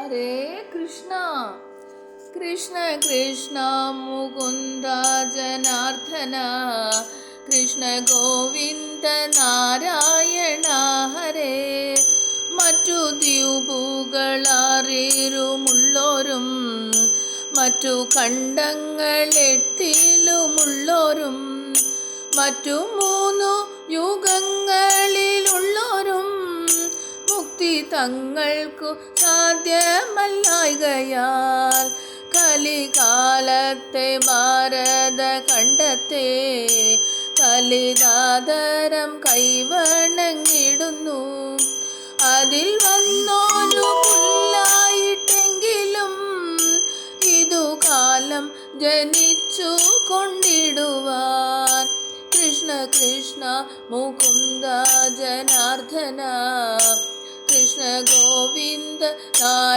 ഹരേ കൃഷ്ണ കൃഷ്ണ കൃഷ്ണ മുകുന്ദ ജനാർദ്ദന കൃഷ്ണ ഗോവിന്ദ നാരായണ ഹരേ. മറ്റു ദ്വീപുകളാറിരുമുള്ളോരും മറ്റു ഖണ്ഡങ്ങളെട്ടിലുമുള്ളോരും മറ്റു 3 യുഗങ്ങളിലുള്ളോരും മുക്തി തങ്ങൾക്കു സാധ്യമല്ലായ്കയാൽ കലികാലത്തെ ഭാരതഖണ്ഡത്തെ കലിതാദരം കൈവണങ്ങിടുന്നു. അതിൽ വന്നോരു പുല്ലായിട്ടെങ്കിലും ഇതു കാലം ജനിച്ചു കൊണ്ടിടുവാൻ. കൃഷ്ണ കൃഷ്ണ മുകുന്ദ ജനാർദ്ദന കൃഷ്ണ ഗോവിന്ദ നാരായണ